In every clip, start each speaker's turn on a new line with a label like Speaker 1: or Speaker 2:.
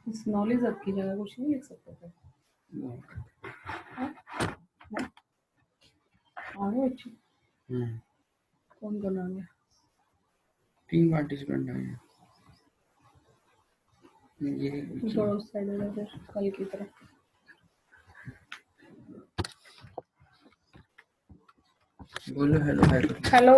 Speaker 1: इस नॉलेज आपकी जगह कुछ नहीं लिख सकते थे? आगे अच्छी कौन करना है?
Speaker 2: 3 पार्टिसिपेंट आए हैं। ये
Speaker 1: थोड़ा उस साइड हो जाए फिर कल की तरह।
Speaker 2: बोलो हेलो हेलो।
Speaker 1: हेलो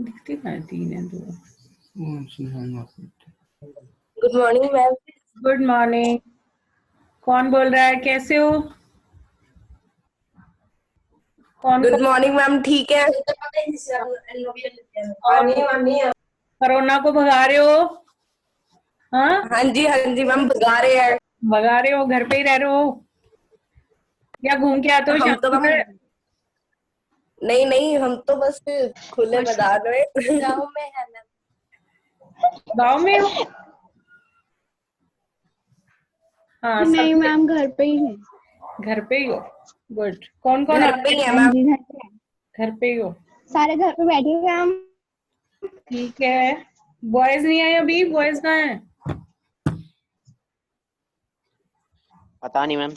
Speaker 1: दिखती ना है, 3 है 2।
Speaker 3: Good morning ma'am.
Speaker 1: Good morning. कौन बोल रहा है? कैसे हो? कौन
Speaker 3: गुड मॉर्निंग मैम। ठीक है।
Speaker 1: कोरोना को भगा रहे हो? हाँ
Speaker 3: हाँ जी मैम, भगा रहे हैं।
Speaker 1: भगा रहे हो? घर पे ही रह रहे हो या घूम के आते हो
Speaker 3: हम
Speaker 1: शाम
Speaker 3: तो
Speaker 1: को?
Speaker 3: नहीं, हम तो बस खुले मैदान में गाँव में है मैम।
Speaker 1: गाँव में हो? हाँ
Speaker 4: नहीं मैम, घर पे ही है।
Speaker 1: घर पे ही हो? गुड। कौन कौन
Speaker 3: घर पे ही है
Speaker 4: हाँ
Speaker 3: मैम।
Speaker 4: जी, घर पे है।
Speaker 1: घर पे ही हो?
Speaker 4: सारे घर पे बैठे हुए हैं हम।
Speaker 1: ठीक है। बॉयज नहीं आए अभी? बॉयज कहाँ हैं?
Speaker 5: पता नहीं मैम।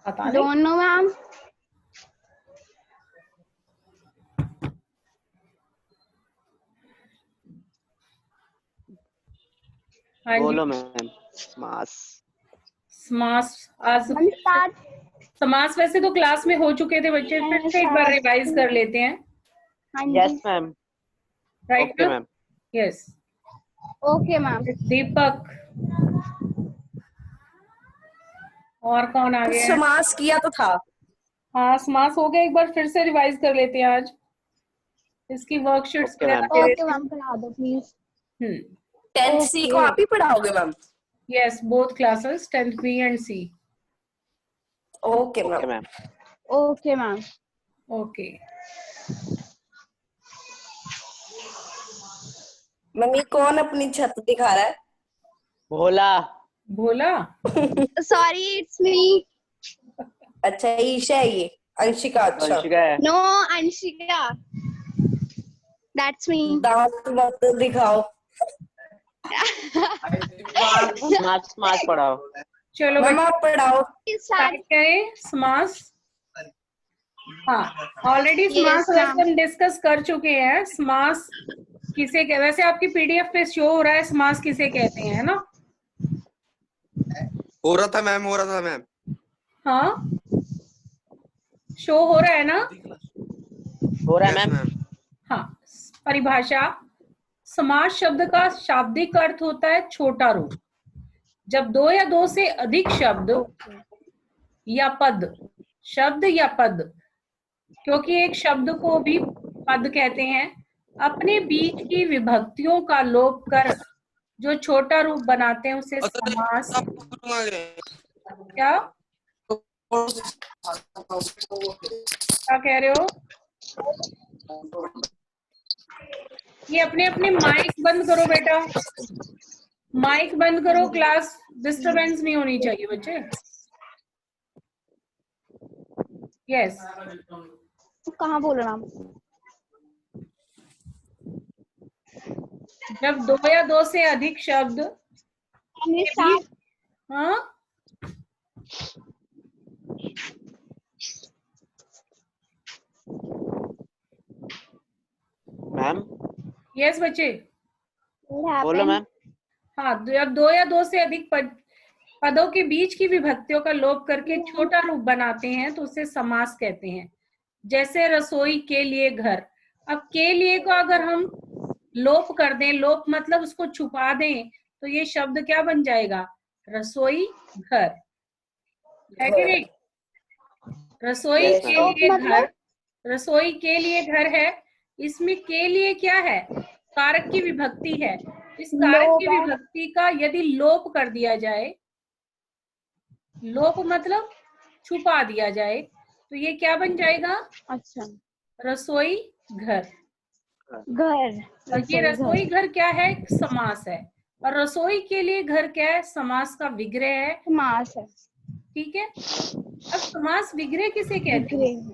Speaker 1: पता नहीं।
Speaker 4: Don't know ma'am.
Speaker 1: हाँ जी।
Speaker 5: बोलो मैम। समास।
Speaker 1: समास आज
Speaker 4: मैम स्टार्ट।
Speaker 1: समास वैसे तो क्लास में हो चुके थे बच्चे, फिर से एक बार रिवाइज कर लेते हैं।
Speaker 4: हाँ
Speaker 5: यस
Speaker 4: जी।
Speaker 5: Ma'am.
Speaker 1: Right
Speaker 5: okay ma'am.
Speaker 1: Yes.
Speaker 4: Okay ma'am.
Speaker 1: Deepak और कौन आ गया?
Speaker 3: समास किया तो था।
Speaker 1: हाँ समास हो गया, एक बार फिर से रिवाइज कर लेते हैं आज। इसकी वर्कशीट्स
Speaker 5: ओके
Speaker 1: वगैरह
Speaker 5: मैम।
Speaker 1: दे
Speaker 4: ओके
Speaker 1: देती
Speaker 4: मैम, करा दो प्लीज।
Speaker 1: हूँ।
Speaker 3: 10th C को आप ही पढ़ाओगे ma'am?
Speaker 1: Yes, both classes 10th B and C।
Speaker 3: Okay
Speaker 5: okay
Speaker 3: ma'am.
Speaker 5: Ma'am.
Speaker 4: Okay ma'am.
Speaker 1: Okay.
Speaker 3: Mummy कौन अपनी छत दिखा रहा है?
Speaker 5: Bhola.
Speaker 1: Bhola?
Speaker 4: Sorry, it's me.
Speaker 3: अच्छा ईशा है ये। अंशिका। अच्छा
Speaker 5: वंशिका है।
Speaker 4: नो, अंशिका। That's me.
Speaker 3: दांत मत दिखाओ।
Speaker 5: समास समास पढ़ाओ।
Speaker 1: चलो
Speaker 3: मैम आप पढ़ाओ।
Speaker 1: स्टार्ट करें समास। हाँ ऑलरेडी समास
Speaker 4: Yes,
Speaker 1: वैसे
Speaker 4: ma'am.
Speaker 1: हम डिस्कस कर चुके हैं। समास किसे वैसे आपकी पीडीएफ पे शो हो रहा है समास किसे कहते हैं, है ना?
Speaker 6: हो रहा था मैम।
Speaker 1: हाँ शो हो रहा है ना?
Speaker 5: हो रहा है
Speaker 6: यस
Speaker 5: मैम।
Speaker 6: मैम।
Speaker 1: हाँ। परिभाषा। समास शब्द का शाब्दिक अर्थ होता है छोटा रूप। जब दो या दो से अधिक शब्द या पद, शब्द या पद, क्योंकि एक शब्द को भी पद कहते हैं, अपने बीच की विभक्तियों का लोप कर जो छोटा रूप बनाते हैं उसे समास। क्या क्या कह रहे हो? ये अपने अपने माइक बंद करो बेटा, माइक बंद करो, क्लास डिस्टरबेंस नहीं होनी चाहिए बच्चे। यस।
Speaker 4: कहाँ बोल रहा हूँ?
Speaker 1: जब दो या दो से अधिक शब्द
Speaker 4: स्टार्ट।
Speaker 1: हाँ
Speaker 5: मैम
Speaker 1: यस बच्चे
Speaker 5: बोलो मैम।
Speaker 1: हाँ, जब दो या दो से अधिक पदों के बीच की विभक्तियों का लोप करके छोटा रूप बनाते हैं तो उसे समास कहते हैं। जैसे रसोई के लिए घर। अब के लिए को अगर हम लोप कर दें, लोप मतलब उसको छुपा दें, तो ये शब्द क्या बन जाएगा? रसोई घर, है कि नहीं? रसोई
Speaker 5: Yes,
Speaker 1: के
Speaker 5: ma'am.
Speaker 1: लिए
Speaker 4: मतलब?
Speaker 1: घर, रसोई के लिए घर है। इसमें के लिए क्या है? कारक की विभक्ति है। इस कारक
Speaker 4: लोप
Speaker 1: की
Speaker 4: है।
Speaker 1: विभक्ति का यदि लोप कर दिया जाए, लोप मतलब छुपा दिया जाए, तो ये क्या बन जाएगा?
Speaker 4: अच्छा।
Speaker 1: रसोई घर।
Speaker 4: घर
Speaker 1: और ये रसोई घर क्या है? समास है। और रसोई के लिए घर क्या है? समास का विग्रह है।
Speaker 4: समास है।
Speaker 1: ठीक है। अब समास विग्रह किसे कहते हैं?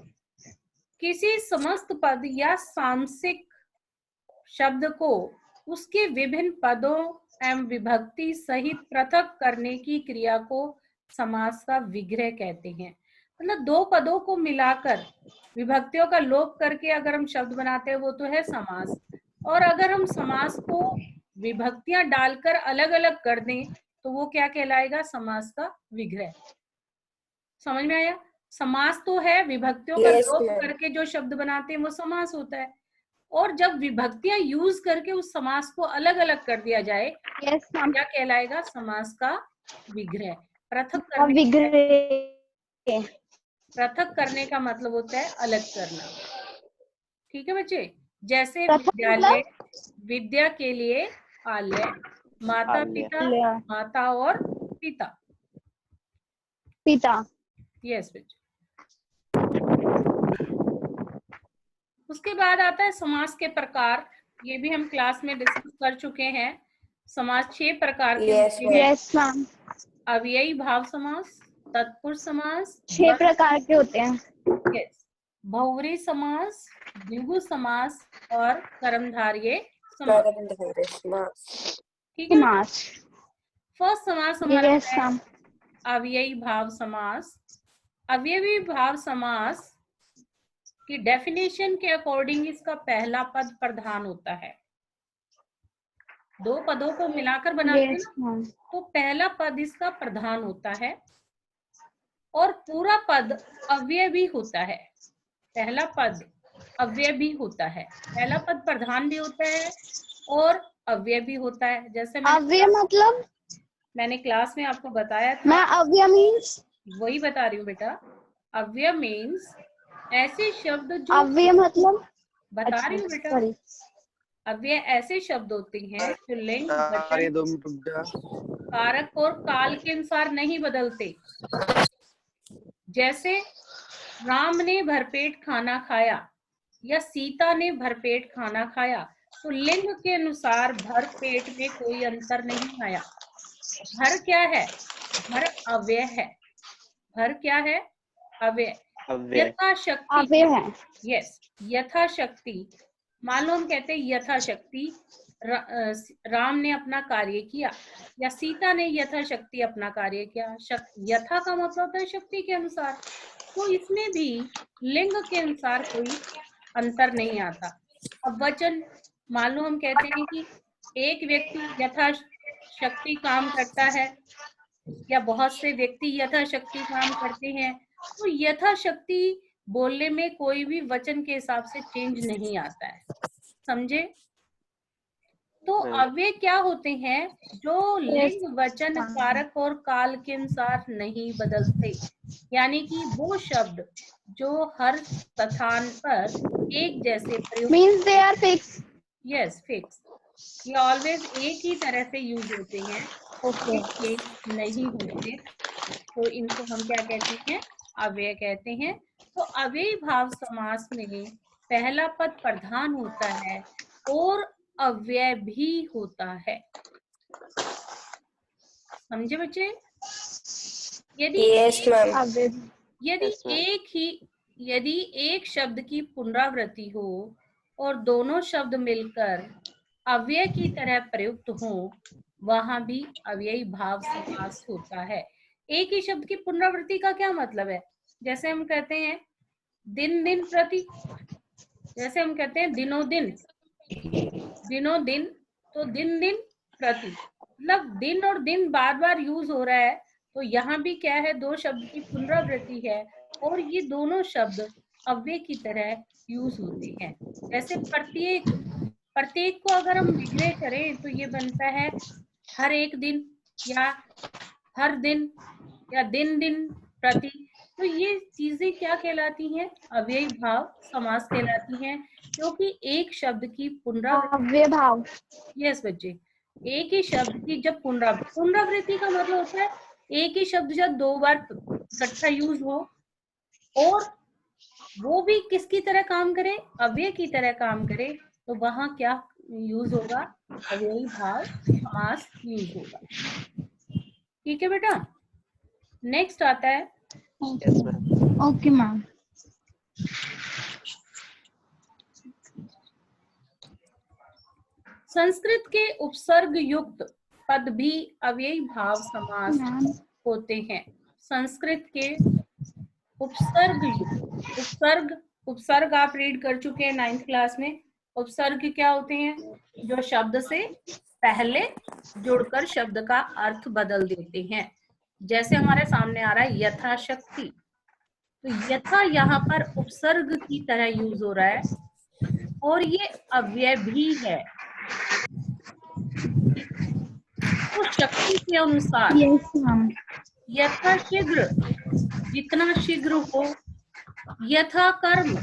Speaker 1: किसी समस्त पद या सामसिक शब्द को उसके विभिन्न पदों एवं विभक्ति सहित पृथक करने की क्रिया को समास का विग्रह कहते हैं। मतलब दो पदों को मिलाकर विभक्तियों का लोप करके अगर हम शब्द बनाते हैं वो तो है समास। और अगर हम समास को विभक्तियां डालकर अलग अलग कर दें तो वो क्या कहलाएगा? समास का विग्रह। समझ में आया? समास तो है विभक्तियों का
Speaker 3: Yes,
Speaker 1: लोप
Speaker 3: ma'am.
Speaker 1: करके जो शब्द बनाते हैं वो समास होता है। और जब विभक्तियां यूज करके उस समास को अलग अलग कर दिया जाए
Speaker 4: यस मैम।
Speaker 1: क्या कहलाएगा? समास का विग्रह। पृथक
Speaker 4: और
Speaker 1: करने
Speaker 4: विग्रह
Speaker 1: पृथक करने का मतलब होता है अलग करना। ठीक है बच्चे? जैसे
Speaker 4: पृथक
Speaker 1: विद्यालय, विद्या के लिए आलय, माता
Speaker 5: आलय।
Speaker 1: पिता, माता और पिता।
Speaker 4: पिता।
Speaker 1: यस बच्चे। उसके बाद आता है समास के प्रकार। ये भी हम क्लास में डिस्कस कर चुके हैं। समास 6 प्रकार के
Speaker 3: Yes,
Speaker 1: होते हैं।
Speaker 4: Yes ma'am.
Speaker 1: अव्ययी भाव समास, तत्पुरुष समास,
Speaker 4: 6 प्रकार के होते हैं।
Speaker 1: यस, बहुव्रीहि समास, द्विगु समास और कर्मधारय समास। ठीक है।
Speaker 4: समास।
Speaker 1: फर्स्ट समास हमारा
Speaker 4: यस
Speaker 1: है
Speaker 4: मैम।
Speaker 1: अव्ययी भाव समास। अव्ययी भाव समास की डेफिनेशन के अकॉर्डिंग इसका पहला पद प्रधान होता है। दो पदों को मिलाकर बनाते हैं
Speaker 4: यस
Speaker 1: ना,
Speaker 4: मैम।
Speaker 1: तो पहला पद इसका प्रधान होता है और पूरा पद अव्यय भी होता है। पहला पद अव्यय भी होता है। पहला पद प्रधान भी होता है और अव्यय भी होता है। जैसे
Speaker 4: अव्यय मतलब
Speaker 1: मैंने क्लास में आपको बताया था,
Speaker 4: मैं अव्यय मीन्स
Speaker 1: वही बता रही हूँ बेटा। अव्यय मीन्स ऐसे शब्द जो
Speaker 4: अव्यय मतलब
Speaker 1: बता रही हूँ बेटा।
Speaker 4: सॉरी।
Speaker 1: अव्यय ऐसे शब्द होते हैं जो लिंग,
Speaker 2: यार ये
Speaker 1: वचन,
Speaker 2: 2 मिनट रुक जा।
Speaker 1: कारक और काल के अनुसार नहीं बदलते। जैसे राम ने भरपेट खाना खाया या सीता ने भरपेट खाना खाया, तो लिंग के अनुसार भर पेट में कोई अंतर नहीं आया। भर क्या है? भर अव्यय है। भर क्या है? अव्यय।
Speaker 5: अव्यय।
Speaker 1: यथाशक्ति,
Speaker 4: अव्यय है।
Speaker 1: यस, यथाशक्ति। मान लो हम कहते हैं यथाशक्ति राम ने अपना कार्य किया या सीता ने यथाशक्ति अपना कार्य किया। यथा का मतलब होता है शक्ति के अनुसार। तो इसमें भी लिंग के अनुसार कोई अंतर नहीं आता। अब वचन, मान लो हम कहते हैं कि एक व्यक्ति यथाशक्ति काम करता है या बहुत से व्यक्ति यथाशक्ति काम करते हैं, तो यथाशक्ति बोलने में कोई भी वचन के हिसाब से चेंज नहीं आता है। समझे? तो अव्यय क्या होते हैं? जो लिंग, वचन, कारक और काल के अनुसार नहीं बदलते। यानी कि वो शब्द जो हर स्थान पर एक जैसे प्रयोग,
Speaker 4: means they are fix.
Speaker 1: Yes, fix. ये ऑलवेज एक ही तरह से यूज होते हैं,
Speaker 4: ओके।
Speaker 1: चेंज नहीं होते। तो इनको हम क्या कहते हैं? अव्यय कहते हैं। तो अव्ययी भाव समास में पहला पद प्रधान होता है और अव्यय भी होता है। समझे बच्चे? यदि
Speaker 3: Yes, ma'am.
Speaker 4: अव्यय।
Speaker 1: यदि एक शब्द की पुनरावृत्ति हो और दोनों शब्द मिलकर अव्यय की तरह प्रयुक्त हो, वहां भी अव्ययी भाव समास होता है। एक ही शब्द की पुनरावृत्ति का क्या मतलब है? जैसे हम कहते हैं दिन दिन प्रति, जैसे हम कहते हैं दिनों दिन, दिनों दिन, तो दिन दिन प्रति, मतलब दिन और दिन बार बार यूज हो रहा है। तो यहाँ भी क्या है? दो शब्द की पुनरावृत्ति है और ये दोनों शब्द अव्यय की तरह यूज होते हैं। जैसे प्रत्येक, प्रत्येक को अगर हम विग्रह करें तो ये बनता है हर एक दिन या हर दिन या दिन दिन प्रति। तो ये चीजें क्या कहलाती हैं? अव्ययी भाव समास कहलाती हैं, क्योंकि एक शब्द की पुनरावृत्ति,
Speaker 4: अव्यय भाव।
Speaker 1: यस बच्चे, एक ही शब्द की जब पुनरावृत्ति का मतलब होता है एक ही शब्द जब 2 बार इकट्ठा यूज हो और वो भी किसकी तरह काम करे? अव्यय की तरह काम करे, तो वहां क्या यूज होगा? अव्ययी भाव समास यूज होगा। ठीक है बेटा। नेक्स्ट आता है
Speaker 5: yes ma'am.
Speaker 4: Okay ma'am.
Speaker 1: Sanskrit के उपसर्ग युक्त पद भी अव्ययी भाव समास
Speaker 4: मैम
Speaker 1: होते हैं। संस्कृत के उपसर्ग युक्त, उपसर्ग आप रीड कर चुके हैं 9th क्लास में। उपसर्ग क्या होते हैं? जो शब्द से पहले जुड़कर शब्द का अर्थ बदल देते हैं। जैसे हमारे सामने आ रहा है यथाशक्ति, तो यथा यहाँ पर उपसर्ग की तरह यूज हो रहा है और ये अव्यय भी है। तो शक्ति के अनुसार
Speaker 4: यस मैम।
Speaker 1: यथा शीघ्र, जितना शीघ्र हो। यथा कर्म,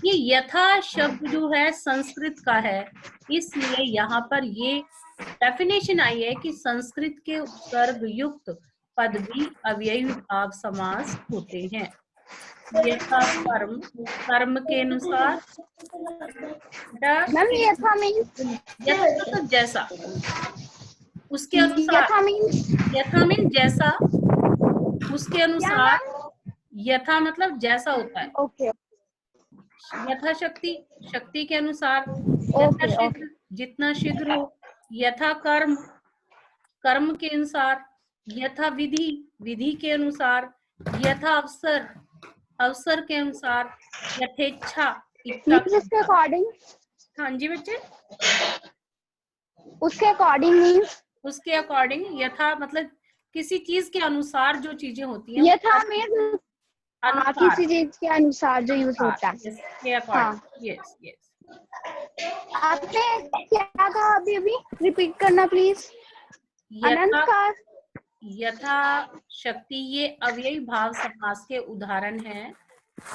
Speaker 1: ये यथा शब्द जो है संस्कृत का है, इसलिए यहाँ पर ये डेफिनेशन आई है कि संस्कृत के उपसर्ग युक्त पद भी अव्ययी भाव समास होते हैं। यथा कर्म, कर्म के अनुसार।
Speaker 4: मैम यथा मीन्स,
Speaker 1: यथा मतलब जैसा, उसके अनुसार।
Speaker 4: यथा मीन्स
Speaker 1: यथा मीन जैसा, उसके
Speaker 4: क्या
Speaker 1: अनुसार।
Speaker 4: मैम?
Speaker 1: यथा मतलब जैसा होता है।
Speaker 4: ओके
Speaker 1: यथाशक्ति, शक्ति के अनुसार।
Speaker 4: ओके
Speaker 1: यथाशीघ्र, जितना शीघ्र हो। यथा कर्म, कर्म के अनुसार। यथा विधि, विधि के अनुसार। यथा अवसर, अवसर के अनुसार। यथेच्छा, इच्छा
Speaker 4: मीन्स
Speaker 1: के
Speaker 4: उसके
Speaker 1: अनुसार।
Speaker 4: अकॉर्डिंग,
Speaker 1: हाँ जी बच्चे,
Speaker 4: उसके अकॉर्डिंग मीन्स,
Speaker 1: उसके अकॉर्डिंग। यथा मतलब किसी चीज के अनुसार जो चीजें होती हैं।
Speaker 4: यथा मीन्स
Speaker 1: अनुसार,
Speaker 4: किसी चीज के अनुसार जो यूज होता है।
Speaker 1: इसके अकॉर्डिंग। Yes yes.
Speaker 4: आपने क्या कहा अभी अभी? रिपीट करना प्लीज।
Speaker 1: यथा,
Speaker 4: अनंतकार,
Speaker 1: यथा शक्ति, ये अव्ययी भाव समास के उदाहरण हैं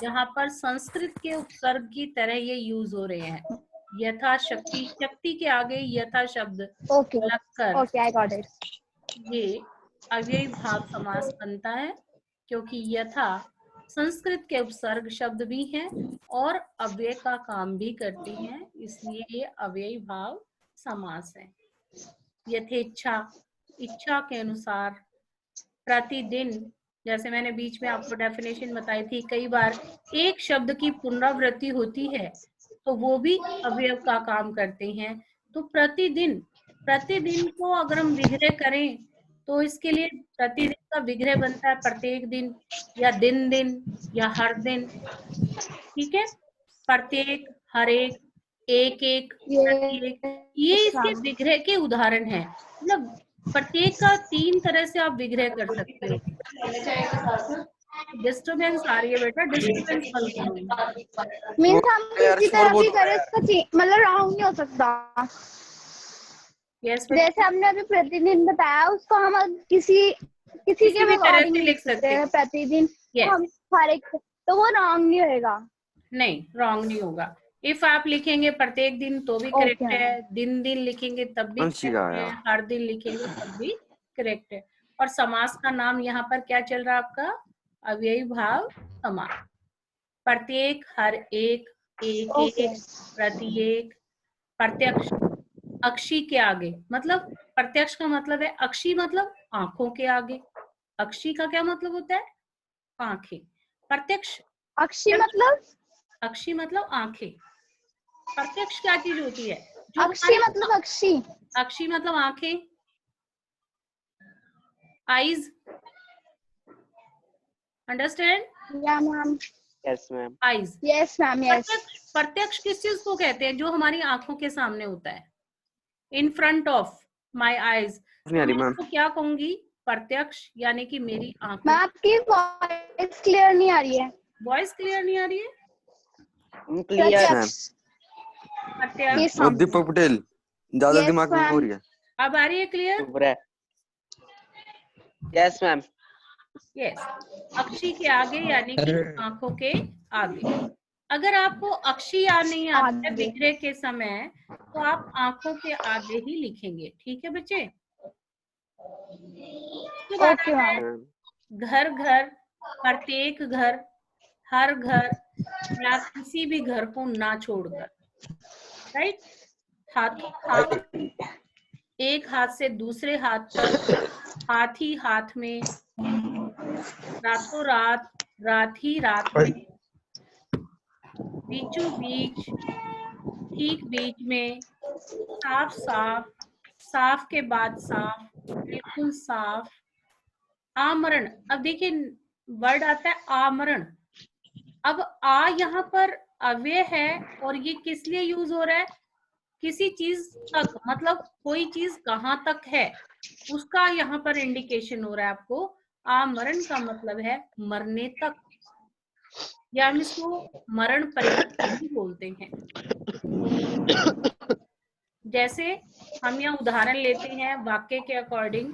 Speaker 1: जहाँ पर संस्कृत के उपसर्ग की तरह ये यूज हो रहे हैं। यथा शक्ति, शक्ति के आगे यथा शब्द
Speaker 4: ओके
Speaker 1: लगकर
Speaker 4: ओके आई गॉट इट।
Speaker 1: ये अव्ययी भाव समास बनता है, क्योंकि यथा संस्कृत के उपसर्ग शब्द भी हैं और अव्यय का काम भी करते हैं, इसलिए ये अव्ययी भाव समास है। यथेच्छा, इच्छा के अनुसार। प्रतिदिन, जैसे मैंने बीच में आपको डेफिनेशन बताई थी, कई बार एक शब्द की पुनरावृत्ति होती है तो वो भी अवयव का काम करते हैं। तो प्रतिदिन, प्रतिदिन को अगर हम विग्रह करें तो इसके लिए प्रतिदिन का विग्रह बनता है प्रत्येक दिन, या दिन दिन, या हर दिन। ठीक है, प्रत्येक, हर एक, एक, प्रत्येक, ये इसके विग्रह के उदाहरण हैं। मतलब प्रत्येक का 3 तरह से आप विग्रह कर सकते हो। डिस्टर्बेंस आ रही है बेटा, डिस्टर्बेंस बंद करो।
Speaker 4: मीन्स हम किसी तरह भी करें, इसका मतलब रॉन्ग नहीं हो सकता।
Speaker 1: यस,
Speaker 4: जैसे हमने अभी प्रतिदिन बताया, उसको हम किसी
Speaker 1: किसी
Speaker 4: के
Speaker 1: भी तरह
Speaker 4: अकॉर्डिंग
Speaker 1: से लिख सकते हैं।
Speaker 4: प्रतिदिन
Speaker 1: Yes.
Speaker 4: हम हर एक, तो वो रॉन्ग नहीं होएगा।
Speaker 1: नहीं, रॉन्ग नहीं होगा। इफ आप लिखेंगे प्रत्येक दिन तो भी करेक्ट
Speaker 4: Okay.
Speaker 1: है, दिन दिन लिखेंगे तब भी करेक्ट है, हर दिन लिखेंगे तब भी करेक्ट है। और समास का नाम यहाँ पर क्या चल रहा है आपका? अव्ययी भाव समास। प्रत्येक, हर एक, एक
Speaker 4: Okay.
Speaker 1: एक, प्रत्येक। प्रत्यक्ष, अक्षी के आगे, मतलब प्रत्यक्ष का मतलब है अक्षी, मतलब आंखों के आगे। अक्षी का क्या मतलब होता है? आंखें। प्रत्यक्ष,
Speaker 4: अक्षी मतलब,
Speaker 1: अक्षी मतलब आंखें। प्रत्यक्ष क्या चीज होती है? जो
Speaker 4: अक्षी
Speaker 1: हमारी,
Speaker 4: मतलब अक्षी,
Speaker 1: अक्षी मतलब आंखें, आईज। अंडरस्टैंड?
Speaker 4: या ma'am?
Speaker 5: Yes ma'am.
Speaker 1: Eyes.
Speaker 4: Yes ma'am, yes.
Speaker 1: प्रत्यक्ष किस चीज को कहते हैं? जो हमारी आंखों के सामने होता है, in front of my eyes. तो क्या कहूंगी? प्रत्यक्ष, यानी कि मेरी
Speaker 4: मैं
Speaker 1: आंखों।
Speaker 4: आपकी वॉइस क्लियर नहीं आ रही है।
Speaker 1: वॉइस क्लियर नहीं आ रही है?
Speaker 5: क्लियर।
Speaker 1: प्रत्यक्ष।
Speaker 4: वो
Speaker 6: दीपक पटेल ज्यादा दिमाग में हो रही है।
Speaker 1: अब आ रही है क्लियर?
Speaker 5: Yes ma'am.
Speaker 1: यस, अक्षी के आगे यानी कि आंखों के आगे। अगर आपको अक्षी याद नहीं आता है विग्रह के समय, तो आप आंखों के आगे ही लिखेंगे। ठीक है बच्चे?
Speaker 4: Okay ma'am.
Speaker 1: घर घर, प्रत्येक घर, हर घर, या किसी भी घर को ना छोड़कर। राइट। हाथ एक हाथ से दूसरे हाथ तक, हाथ ही हाथ में, रातों रात, रात ही रात में, बीचों बीच, ठीक बीच में, साफ साफ, साफ के बाद साफ, बिल्कुल साफ, आमरण। अब देखिए वर्ड आता है आमरण। अब आ यहाँ पर अव्यय है और ये किस लिए यूज हो रहा है? किसी चीज तक, मतलब कोई चीज कहाँ तक है उसका यहाँ पर इंडिकेशन हो रहा है आपको। आमरण का मतलब है मरने तक, या हम इसको मरण पर्यंत भी बोलते हैं। जैसे हम यहाँ उदाहरण लेते हैं वाक्य के अकॉर्डिंग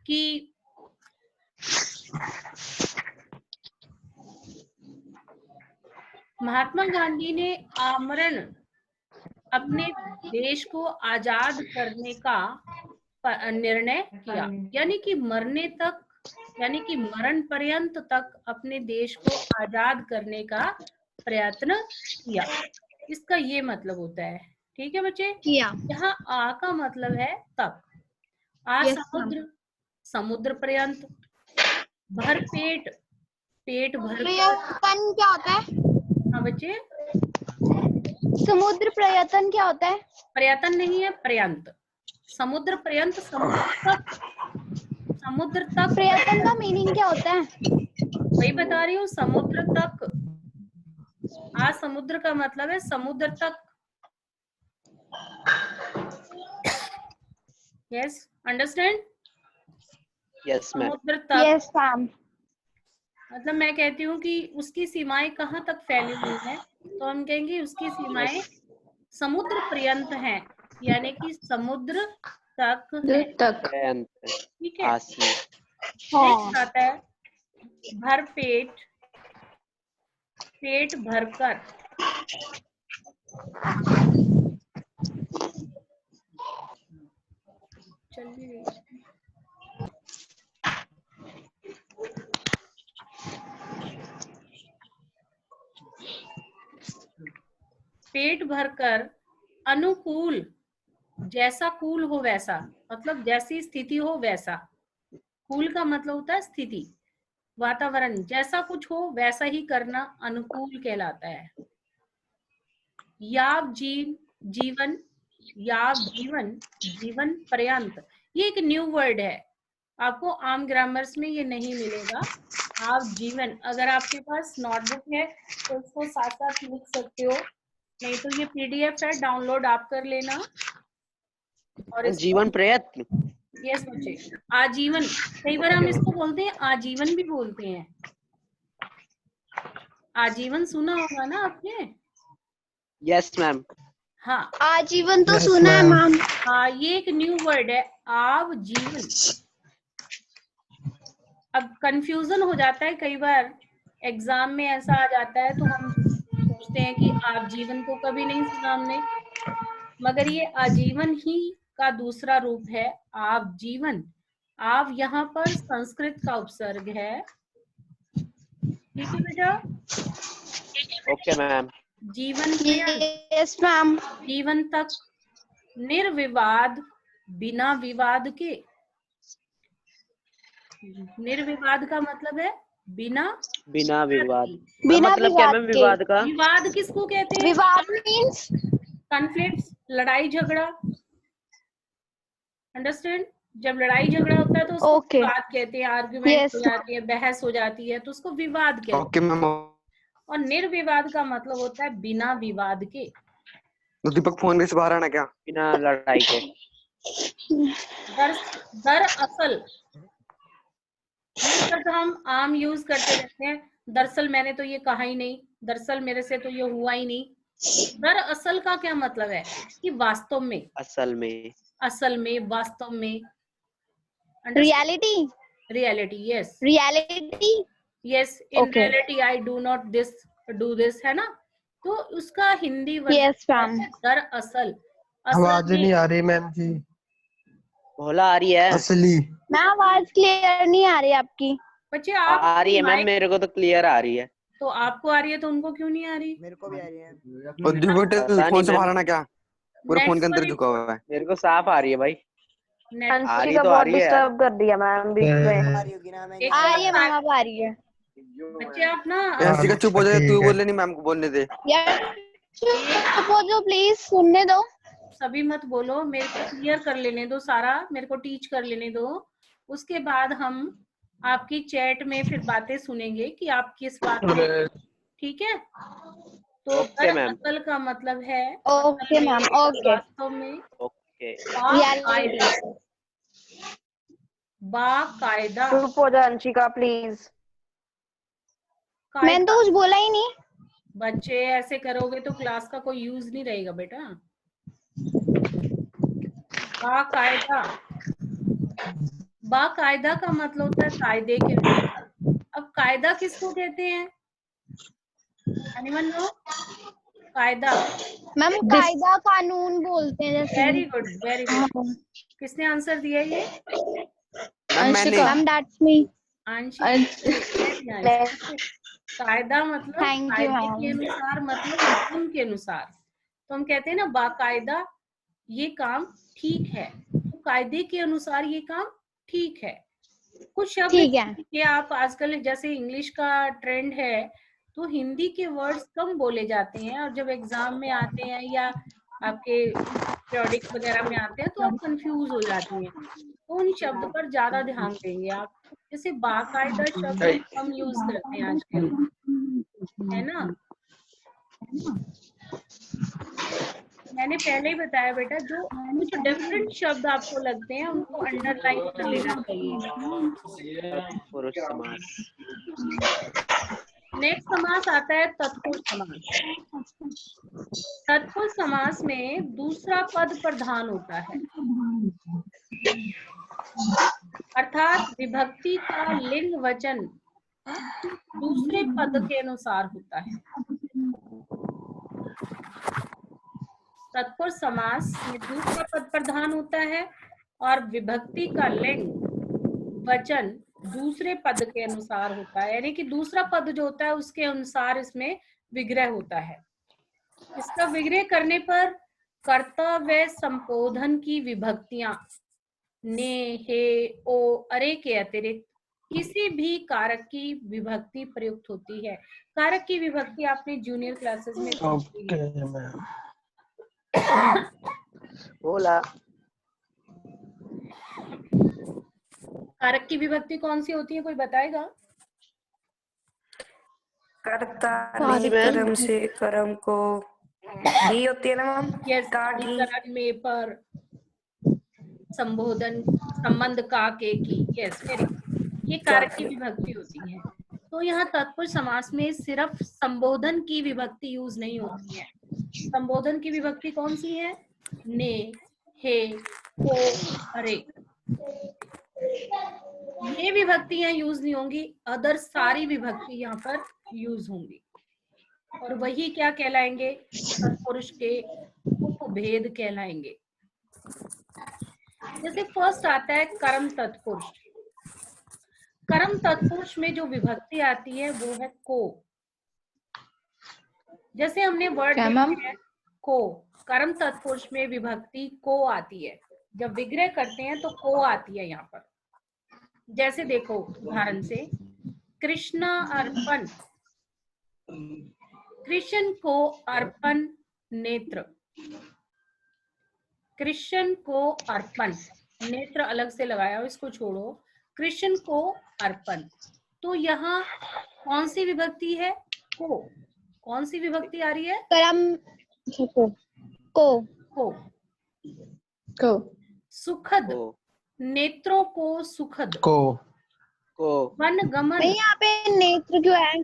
Speaker 1: कि महात्मा गांधी ने आमरण, अपने देश को आजाद करने का निर्णय किया, यानी कि मरने तक, यानी कि मरण पर्यंत तक अपने देश को आजाद करने का प्रयत्न किया। इसका ये मतलब होता है। ठीक है बच्चे।
Speaker 4: किया।
Speaker 1: यहाँ आ का मतलब है तक। आ
Speaker 4: Yes,
Speaker 1: समुद्र, समुद्र पर्यंत। भर पेट, पेट भर कर।
Speaker 4: प्रयत्न क्या होता है?
Speaker 1: हाँ बच्चे,
Speaker 4: समुद्र प्रयत्न क्या होता है?
Speaker 1: पर्यटन नहीं है, पर्यंत। समुद्र पर्यंत, समुद्र तक, समुद्र तक।
Speaker 4: प्रयत्न का मीनिंग क्या होता है?
Speaker 1: वही बता रही हूँ, समुद्र तक। आ समुद्र का मतलब है समुद्र तक। Yes, understand?
Speaker 5: Yes ma'am.
Speaker 1: समुद्र तक
Speaker 4: यस मैम।
Speaker 1: मतलब मैं कहती हूँ कि उसकी सीमाएं कहाँ तक फैली हुई हैं, तो हम कहेंगे उसकी सीमाएं समुद्र पर्यंत हैं, यानी कि समुद्र तक है। ठीक है। नेक्स्ट आता है भर पेट, पेट भरकर। चलिए पेट भरकर, अनुकूल, जैसा कूल हो वैसा, मतलब जैसी स्थिति हो वैसा। कूल का मतलब होता है स्थिति, वातावरण, जैसा कुछ हो वैसा ही करना अनुकूल कहलाता है। याव जीवन, याव जीवन, जीवन पर्यंत। ये एक न्यू वर्ड है, आपको आम ग्रामर्स में ये नहीं मिलेगा। आप जीवन, अगर आपके पास नोटबुक है तो उसको साथ साथ लिख सकते हो, नहीं तो ये पीडीएफ है, डाउनलोड आप कर लेना। और
Speaker 5: जीवन प्रयत्न।
Speaker 1: यस बच्चे, आजीवन, कई बार हम इसको बोलते हैं आजीवन भी बोलते हैं। आजीवन सुना होगा ना आपने?
Speaker 5: Yes ma'am.
Speaker 1: हाँ,
Speaker 4: आजीवन तो सुना है मैम।
Speaker 1: हाँ, ये एक न्यू वर्ड है, आजीवन। अब कंफ्यूजन हो जाता है कई बार, एग्जाम में ऐसा आ जाता है तो हम सोचते हैं कि आजीवन तो कभी नहीं सुना हमने, मगर ये आजीवन ही का दूसरा रूप है आजीवन। आव यहाँ पर संस्कृत का उपसर्ग है। ठीक है बेटा।
Speaker 5: Okay ma'am.
Speaker 1: जीवन,
Speaker 4: यस मैम।
Speaker 1: जीवन तक, निर्विवाद, बिना विवाद के। निर्विवाद का मतलब है बिना
Speaker 5: विवाद।
Speaker 4: बिना
Speaker 5: मतलब क्या मैम
Speaker 4: विवाद
Speaker 5: विवाद का?
Speaker 1: विवाद किसको कहते हैं?
Speaker 4: विवाद मीन्स
Speaker 1: कॉन्फ्लिक्ट्स, लड़ाई झगड़ा। अंडरस्टैंड? जब लड़ाई झगड़ा होता है तो उसको
Speaker 4: Okay.
Speaker 1: विवाद कहते हैं, आर्गुमेंट
Speaker 4: Yes.
Speaker 1: हो जाती है, बहस हो जाती है, तो उसको विवाद कहते हैं।
Speaker 6: Okay ma'am.
Speaker 1: और निर्विवाद का मतलब होता है बिना विवाद के।
Speaker 6: तो दीपक फोन में से बाहर आना क्या?
Speaker 5: बिना लड़ाई के।
Speaker 1: दरअसल, ये शब्द हम आम यूज करते रहते हैं। दरअसल मैंने तो ये कहा ही नहीं, दरअसल मेरे से तो ये हुआ ही नहीं। दरअसल का क्या मतलब है? कि वास्तव में,
Speaker 5: असल में,
Speaker 1: असल में, वास्तव में।
Speaker 4: Reality.
Speaker 1: Reality, yes
Speaker 4: reality.
Speaker 1: Yes. In
Speaker 4: Okay.
Speaker 1: Reality I do not this, do this, है ना? तो उसका हिंदी
Speaker 4: Yes, ma'am.
Speaker 1: दरअसल,
Speaker 7: आवाज नहीं आ रही मैम जी।
Speaker 5: भोला आ रही है?
Speaker 6: असली।
Speaker 4: मैम आवाज क्लियर नहीं आ रही आपकी।
Speaker 1: बच्चे आप
Speaker 5: आ रही है मैम, मेरे को तो क्लियर आ रही है।
Speaker 1: तो आपको आ रही है तो उनको क्यों नहीं आ रही?
Speaker 7: मेरे को भी आ रही है।
Speaker 6: और दीपक
Speaker 5: पता नहीं
Speaker 6: फोन से
Speaker 5: मैम।
Speaker 6: बाहर आना क्या? पूरे फोन के अंदर
Speaker 1: Next
Speaker 6: झुका हुआ है।
Speaker 5: मेरे को साफ आ रही है भाई।
Speaker 1: next
Speaker 5: आ
Speaker 3: अंशी
Speaker 5: रही
Speaker 3: का
Speaker 5: तो आ
Speaker 3: बहुत
Speaker 5: रही है यार।
Speaker 3: डिस्टर्ब कर दिया मैम बीच में।
Speaker 1: एक
Speaker 4: आ
Speaker 1: बार
Speaker 4: रही है मैम, अब आ रही है
Speaker 1: बच्चे आप ना
Speaker 6: हंसिका चुप हो जाए,
Speaker 7: ठीक
Speaker 6: तू
Speaker 7: है।
Speaker 6: बोलने नहीं, मैम को बोलने दे।
Speaker 4: यार। चुप हो जाओ प्लीज, सुनने दो।
Speaker 1: सभी मत बोलो, मेरे को क्लियर कर लेने दो सारा, मेरे को टीच कर लेने दो। उसके बाद हम आपकी चैट में फिर बातें सुनेंगे कि आप किस बात में, ठीक है। तो
Speaker 5: ओके मैम।
Speaker 1: दरअसल का मतलब है,
Speaker 4: ओके मैम, ओके।
Speaker 1: वास्तव में
Speaker 5: ओके।
Speaker 1: बाकायदा, बाकायदा,
Speaker 3: चुप हो जा अंशिका प्लीज।
Speaker 4: मैंने तो
Speaker 1: कायदा।
Speaker 4: कुछ बोला ही नहीं।
Speaker 1: बच्चे ऐसे करोगे तो क्लास का कोई यूज नहीं रहेगा बेटा। बाकायदा, बाकायदा का मतलब होता है कायदे के अनुसार। अब कायदा किसको कहते हैं? Anyone no? कायदा,
Speaker 4: मैम कायदा कानून बोलते हैं जैसे।
Speaker 1: Very good very good. किसने आंसर दिया ये?
Speaker 6: मैम मैंने।
Speaker 4: Ma'am that's me.
Speaker 1: आंशिक। Very nice. कायदा मतलब
Speaker 4: Thank you,
Speaker 1: कायदे
Speaker 4: ma'am.
Speaker 1: के अनुसार, मतलब नियम के अनुसार। तो हम कहते हैं ना बाकायदा ये काम ठीक है, तो कायदे के अनुसार ये काम ठीक है। कुछ शब्द
Speaker 4: ठीक है।
Speaker 1: ये आप आजकल जैसे इंग्लिश का ट्रेंड है, तो हिंदी के वर्ड्स कम बोले जाते हैं, और जब एग्जाम में आते हैं या आपके पीरियोडिक वगैरह में आते हैं तो आप कंफ्यूज हो जाती हैं। तो उन शब्द पर ज्यादा ध्यान देंगे आप। जैसे बाकायदा शब्द हम कम यूज करते हैं आजकल, है ना। मैंने पहले ही बताया बेटा, जो कुछ डिफरेंट शब्द आपको लगते हैं उनको अंडरलाइन कर लेना चाहिए।
Speaker 5: पुरुष समास।
Speaker 1: नेक्स्ट समास आता है तत्पुरुष समास। तत्पुरुष समास में दूसरा पद प्रधान होता है, अर्थात विभक्ति का लिंग वचन दूसरे पद के अनुसार होता है। तत्पुरुष समास में दूसरा पद प्रधान होता है और विभक्ति का लिंग वचन दूसरे पद के अनुसार होता है, यानी कि दूसरा पद जो होता है उसके अनुसार इसमें विग्रह होता है। इसका विग्रह करने पर कर्ता व संबोधन की विभक्तियां ने, हे, ओ, अरे के अतिरिक्त किसी भी कारक की विभक्ति प्रयुक्त होती है। कारक की विभक्ति आपने जूनियर क्लासेस में
Speaker 7: ओके मैम।
Speaker 5: बोला।
Speaker 1: कारक की विभक्ति कौन सी होती है, कोई बताएगा?
Speaker 3: कर्ता
Speaker 5: हाँ जी,
Speaker 3: ने
Speaker 5: मैम।
Speaker 3: कर्म से कर्म को ही होती है ना मैम।
Speaker 1: यस,
Speaker 3: कागी।
Speaker 1: अधिकरण में पर संबोधन संबंध का के की। Yes, very good. ये कारक की विभक्ति होती है। तो यहाँ तत्पुरुष समास में सिर्फ संबोधन की विभक्ति यूज नहीं होती है। संबोधन की विभक्ति कौन सी है? ने, हे, को, अरे। ये विभक्तियां यूज नहीं होंगी, अदर सारी विभक्ति यहाँ पर यूज होंगी, और वही क्या कहलाएंगे? तत्पुरुष के उपभेद कहलाएंगे। जैसे फर्स्ट आता है कर्म तत्पुरुष। कर्म तत्पुरुष में जो विभक्ति आती है वो है को। जैसे हमने वर्ड देखे हैं को, कर्म तत्पुरुष में विभक्ति को आती है। जब विग्रह करते हैं तो को आती है यहाँ पर। जैसे देखो उदाहरण से, कृष्ण अर्पण, कृष्ण को अर्पण नेत्र। कृष्ण को अर्पण, नेत्र अलग से लगाया हो, इसको छोड़ो। कृष्ण को अर्पण, तो यहाँ कौन सी विभक्ति है? को। कौन सी विभक्ति आ रही है?
Speaker 4: कर्म को
Speaker 1: को। सुखद,
Speaker 5: को।
Speaker 1: नेत्रों को सुखद।
Speaker 7: को
Speaker 1: वन गमन,
Speaker 4: नहीं, यहाँ पे नेत्र क्यों है?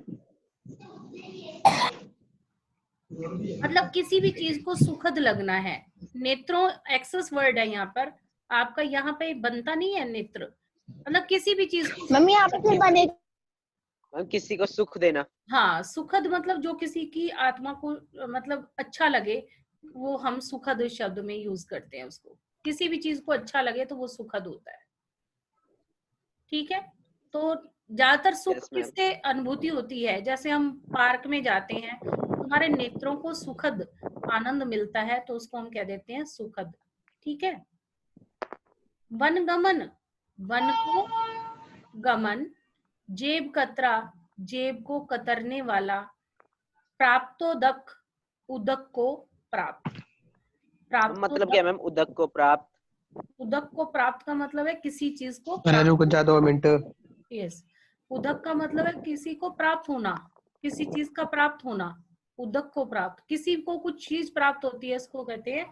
Speaker 1: मतलब किसी भी चीज को सुखद लगना है। नेत्रों एक्सेस वर्ड है यहाँ पर, आपका यहाँ पे बनता नहीं है नेत्र, मतलब किसी भी चीज को।
Speaker 4: मम्मी यहाँ पे फिर बने।
Speaker 5: किसी को सुख देना।
Speaker 1: हाँ, सुखद मतलब जो किसी की आत्मा को मतलब अच्छा लगे, वो हम सुखद शब्द में यूज करते हैं उसको। किसी भी चीज को अच्छा लगे तो वो सुखद होता है, ठीक है। तो ज्यादातर सुख
Speaker 5: Yes, ma'am.
Speaker 1: किससे अनुभूति होती है? जैसे हम पार्क में जाते हैं, हमारे नेत्रों को सुखद आनंद मिलता है तो उसको हम कह देते हैं सुखद। ठीक है। वनगमन, वन को गमन, जेब कतरा, जेब को कतरने वाला, प्राप्तोदक, उदक को प्राप्त।
Speaker 5: मतलब क्या मैम, उदक को प्राप्त?
Speaker 1: उदक को प्राप्त का मतलब है किसी चीज को
Speaker 7: अरे रुक जा 2 मिनट।
Speaker 1: यस, उदक का मतलब है किसी को प्राप्त होना, किसी चीज का प्राप्त होना। उदक को प्राप्त, किसी को कुछ चीज प्राप्त होती है उसको कहते हैं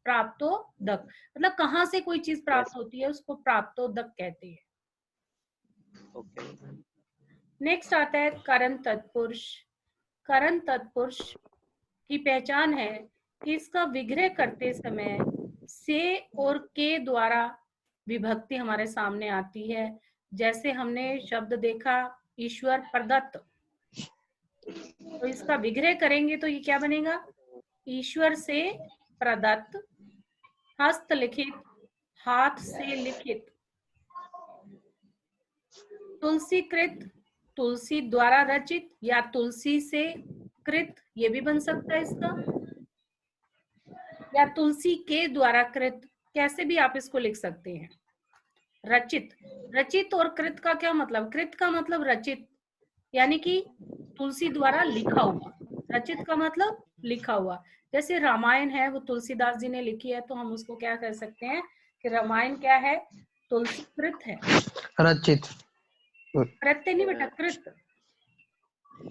Speaker 1: प्राप्तोदक। मतलब कहाँ से कोई चीज प्राप्त होती है उसको प्राप्तोदक कहते हैं।
Speaker 5: ओके।
Speaker 1: नेक्स्ट आता है करण तत्पुरुष। करण तत्पुरुष की पहचान है कि इसका विग्रह करते समय से और के द्वारा विभक्ति हमारे सामने आती है। जैसे हमने शब्द देखा ईश्वर प्रदत्त, तो इसका विग्रह करेंगे तो ये क्या बनेगा? ईश्वर से प्रदत्त, हस्तलिखित, हाथ से लिखित, तुलसीकृत, तुलसी द्वारा रचित या तुलसी से कृत, ये भी बन सकता है इसका, या तुलसी के द्वारा कृत, कैसे भी आप इसको लिख सकते हैं। रचित, रचित और कृत का क्या मतलब? कृत का मतलब रचित, यानी कि तुलसी द्वारा लिखा हुआ। रचित का मतलब लिखा हुआ। जैसे रामायण है वो तुलसीदास जी ने लिखी है, तो हम उसको क्या कह सकते हैं कि रामायण क्या है? तुलसीकृत है।
Speaker 7: रचित।
Speaker 1: कृत्य नहीं बेटा, कृत।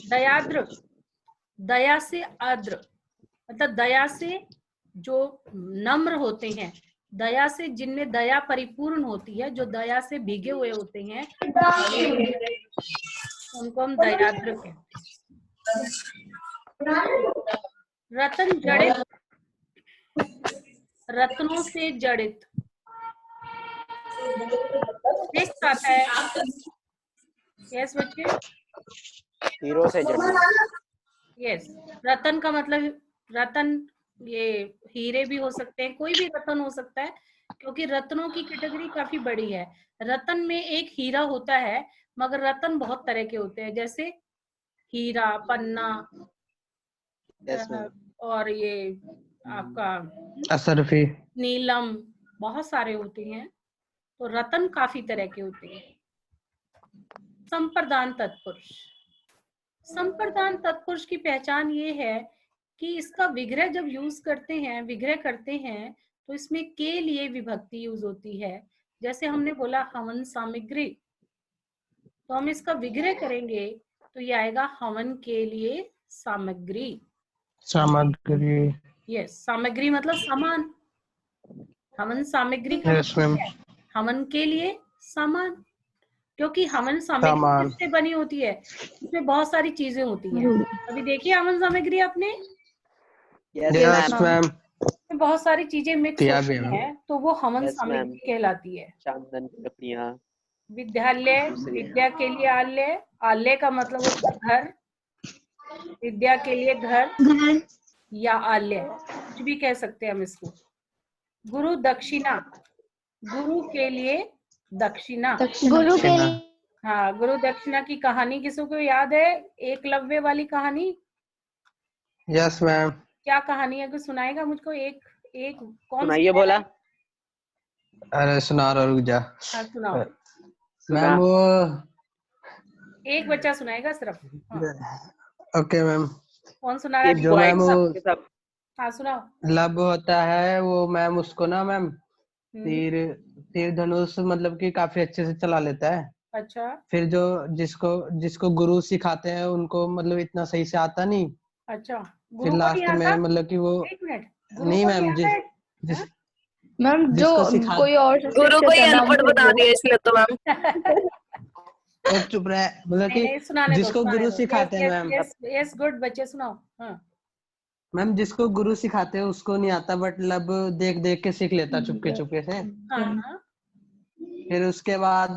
Speaker 1: दयाद्र, दया से आद्र, मतलब दया से जो नम्र होते हैं, दया से जिनमें दया परिपूर्ण होती है, जो दया से भीगे हुए होते हैं, उनको हम दयाद्र कहते हैं। रतन जड़ित, रत्नों से जड़ित। नेक्स्ट आता है, यस बच्चे,
Speaker 5: हीरो से जड़ित।
Speaker 1: यस, रतन का मतलब, रतन ये हीरे भी हो सकते हैं, कोई भी रतन हो सकता है, क्योंकि रत्नों की कैटेगरी काफी बड़ी है। रतन में एक हीरा होता है, मगर रतन बहुत तरह के होते हैं, जैसे हीरा, पन्ना, और ये आपका
Speaker 7: असरफी,
Speaker 1: नीलम, बहुत सारे होते हैं। तो रतन काफी तरह के होते हैं। संप्रदान तत्पुरुष, संप्रदान तत्पुरुष की पहचान ये है कि इसका विग्रह जब यूज करते हैं, विग्रह करते हैं, तो इसमें के लिए विभक्ति यूज होती है। जैसे हमने बोला हवन सामग्री, तो हम इसका विग्रह करेंगे तो ये आएगा हवन के लिए सामग्री।
Speaker 7: सामग्री।
Speaker 1: यस, सामग्री मतलब सामान। हवन सामग्री का
Speaker 7: यस मैम।
Speaker 1: मतलब है हवन के लिए सामान, क्योंकि हवन सामग्री
Speaker 7: सामान।
Speaker 1: किससे बनी होती है? इसमें बहुत सारी चीजें होती हैं। अभी देखिए हवन सामग्री आपने,
Speaker 7: यस मैम।
Speaker 1: इसमें बहुत सारी चीजें मिक्स
Speaker 7: किया
Speaker 1: होती
Speaker 7: भी है मैम।
Speaker 1: हैं, तो वो हवन
Speaker 5: Yes, ma'am.
Speaker 1: सामग्री कहलाती है।
Speaker 5: चांदन की लकड़ियाँ।
Speaker 1: विद्यालय, विद्या के लिए आलय, आलय का मतलब होता है घर, विद्या के लिए घर या आलय, कुछ भी कह सकते हैं हम इसको। गुरु दक्षिणा, गुरु के लिए दक्षिणा।
Speaker 4: गुरु के लिए
Speaker 1: हाँ, गुरु दक्षिणा की कहानी किसी को याद है? एकलव्य वाली कहानी,
Speaker 7: यस मैम।
Speaker 1: क्या कहानी है? कुछ सुनाएगा मुझको? एक एक कौन
Speaker 5: सुनाइए बोला।
Speaker 7: अरे सुना रहा, रुक जा।
Speaker 1: हाँ सुनाओ,
Speaker 7: मैम वो
Speaker 1: एक बच्चा सुनाएगा सिर्फ। हाँ,
Speaker 7: ओके मैम।
Speaker 1: कौन सुना रहा है?
Speaker 7: जो मैम वो
Speaker 5: सबके सब।
Speaker 1: हाँ सुनाओ।
Speaker 7: लब होता है वो मैम, उसको ना मैम
Speaker 1: हम्म,
Speaker 7: तीर तीर धनुष मतलब कि काफी अच्छे से चला लेता है।
Speaker 1: अच्छा
Speaker 7: फिर जो जिसको जिसको गुरु सिखाते हैं उनको मतलब इतना सही से आता नहीं।
Speaker 1: अच्छा,
Speaker 7: फिर
Speaker 1: गुरु को
Speaker 7: लास्ट
Speaker 1: नहीं
Speaker 7: में
Speaker 1: आता?
Speaker 7: मतलब कि वो
Speaker 1: एक मिनट, गुरु
Speaker 7: नहीं
Speaker 1: को
Speaker 7: मैम,
Speaker 1: नहीं आता है?
Speaker 7: जिस
Speaker 1: हाँ?
Speaker 3: मैम जो
Speaker 7: जिसको सिखा
Speaker 3: कोई और
Speaker 8: गुरु को ही अनपढ़ बना दिया इसने तो मैम।
Speaker 7: वो चुप रहे, मतलब
Speaker 1: नहीं नहीं, सुनाने
Speaker 7: कि
Speaker 1: दो,
Speaker 7: जिसको
Speaker 1: सुनाने
Speaker 7: गुरु
Speaker 1: दो।
Speaker 7: सिखाते हैं मैम,
Speaker 1: यस यस, गुड बच्चे सुनाओ। हाँ
Speaker 7: मैम जिसको गुरु सिखाते हैं उसको नहीं आता, बट लब देख देख के सीख लेता चुपके चुपके से।
Speaker 1: हाँ हाँ,
Speaker 7: फिर उसके बाद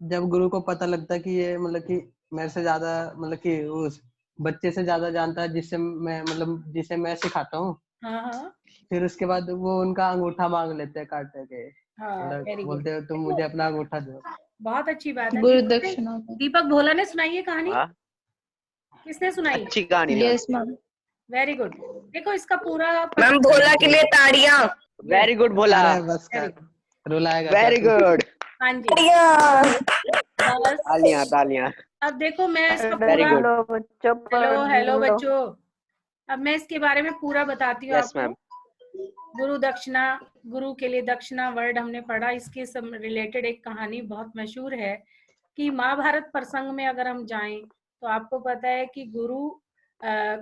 Speaker 7: जब गुरु को पता लगता कि ये मतलब कि मेरे से ज्यादा मतलब कि उस बच्चे से ज्यादा जानता है जिससे मैं मतलब जिसे मैं सिखाता हूँ,
Speaker 1: हाँ हाँ,
Speaker 7: फिर उसके बाद वो उनका अंगूठा मांग लेते हैं काट के।
Speaker 1: हाँ,
Speaker 7: मतलब
Speaker 1: वेरी गुड।
Speaker 7: बोलते हैं तुम मुझे अपना अंगूठा दो।
Speaker 1: बहुत अच्छी बात है।
Speaker 3: गुरु
Speaker 1: किसने-
Speaker 3: दक्षिणा।
Speaker 1: दीपक भोला ने सुनाई है कहानी?
Speaker 5: वाह,
Speaker 1: किसने सुनाई?
Speaker 5: अच्छी कहानी है।
Speaker 3: Yes ma'am.
Speaker 1: Very good. देखो इसका पूरा
Speaker 8: मैम भोला के लिए ताड़ियां।
Speaker 5: वेरी गुड बोला।
Speaker 7: अरे बस कर, रुलाएगा
Speaker 5: वेरी
Speaker 7: क्या तू?
Speaker 5: गुड।
Speaker 1: हाँ जी,
Speaker 8: ताड़ियां।
Speaker 1: बस।
Speaker 5: तालियां तालियां।
Speaker 1: अब देखो मैं इसका
Speaker 5: वेरी
Speaker 1: पूरा,
Speaker 5: गुड।
Speaker 3: बच्चों
Speaker 1: हेलो हेलो बच्चों, अब मैं इसके बारे में पूरा बताती हूँ
Speaker 5: यस
Speaker 1: आपको।
Speaker 5: मैम।
Speaker 1: गुरु दक्षिणा, गुरु के लिए दक्षिणा वर्ड हमने पढ़ा। इसके रिलेटेड एक कहानी बहुत मशहूर है कि महाभारत प्रसंग में अगर हम जाएं तो आपको पता है कि गुरु